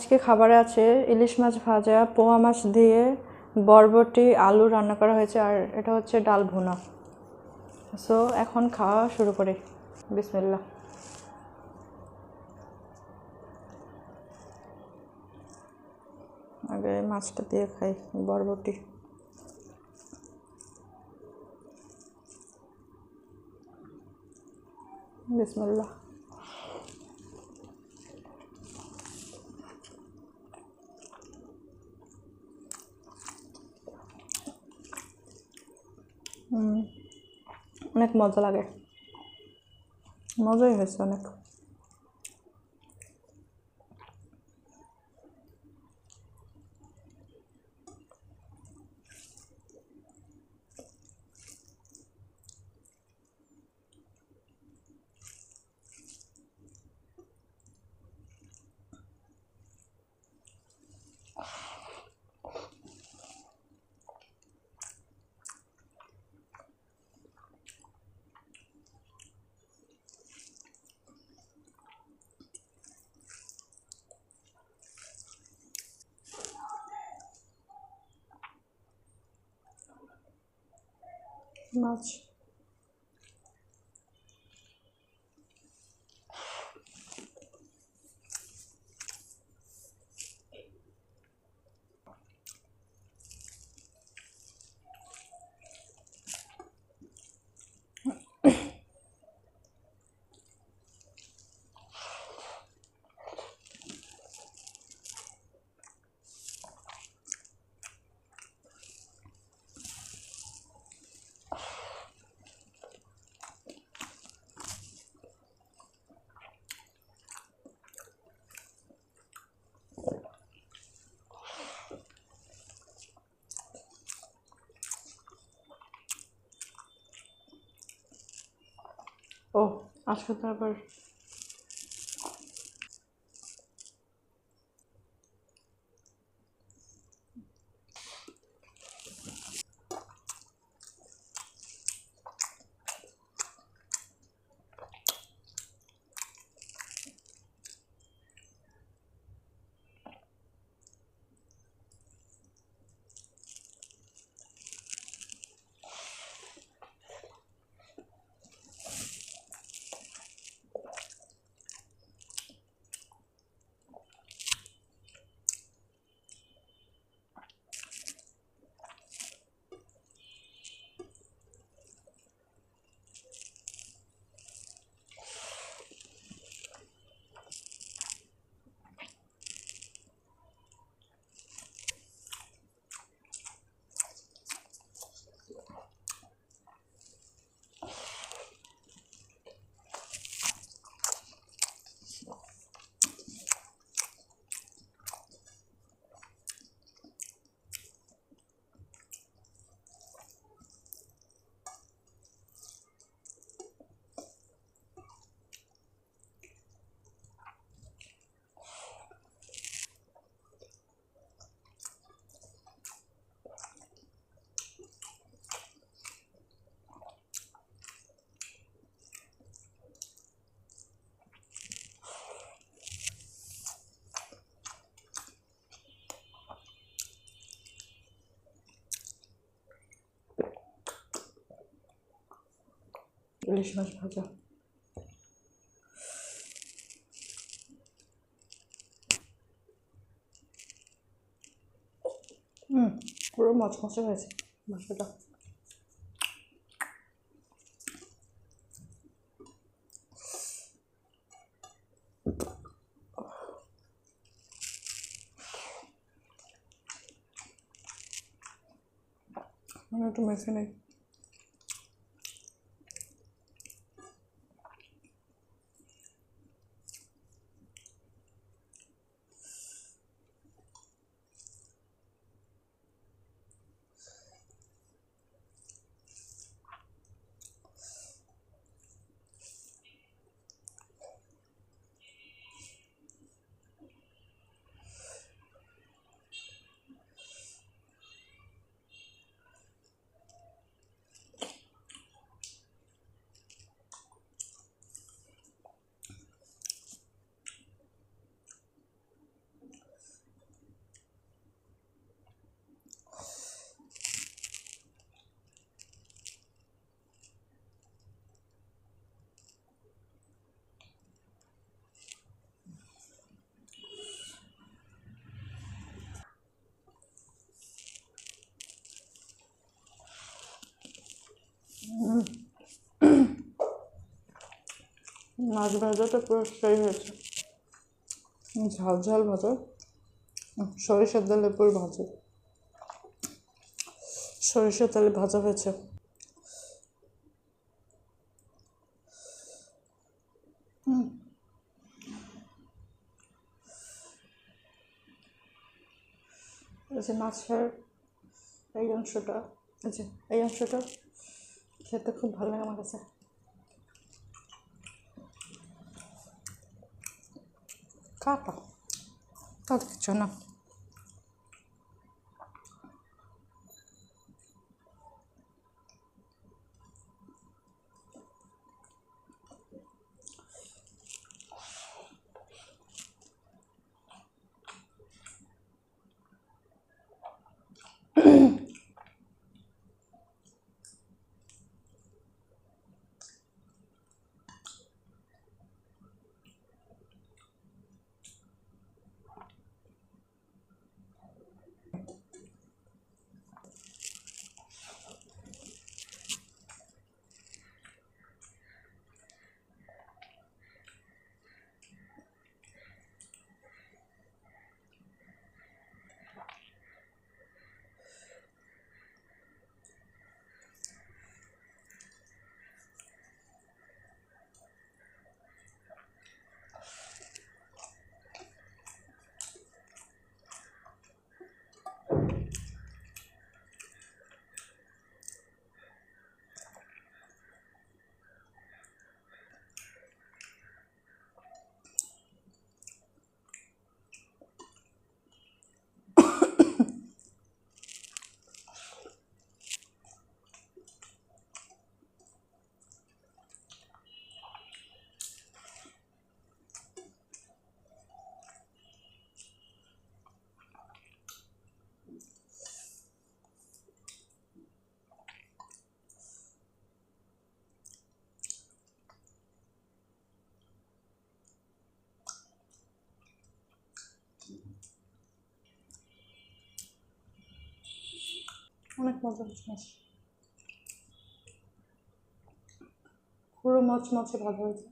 আজকে খাবারে আছে ইলিশ মাছ ভাজা, পোয়া মাছ দিয়ে বরবটি আলু রান্না করা হয়েছে, আর এটা হচ্ছে ডাল ভুনা। সো এখন খাওয়া শুরু করি। বিসমিল্লাহ। আগে মাছটা দিয়ে খাই, বরবটি। বিসমিল্লাহ। অনেক মজা লাগে, মজাই হয়েছে অনেক। মাছ ও আজকে তো আবার ইলিশ মাছ ভাজা। পুরো মচমচে হয়েছে মাংসটা। একটু মেখে নেই। মাছ ভাজাটা পুরো সেই হয়েছে, ঝাল ঝাল ভাজা, সরিষার তেলে পুরো ভাজা, সরিষার তেলে ভাজা হয়েছে। এই যে মাছের এই অংশটা, এই অংশটা খেতে খুব ভালো লাগে আমার কাছে। কাটা তার কিছু না। অনেক মজা হচ্ছে মাছ, পুরো মাছ মাছে ভাজা হয়েছে।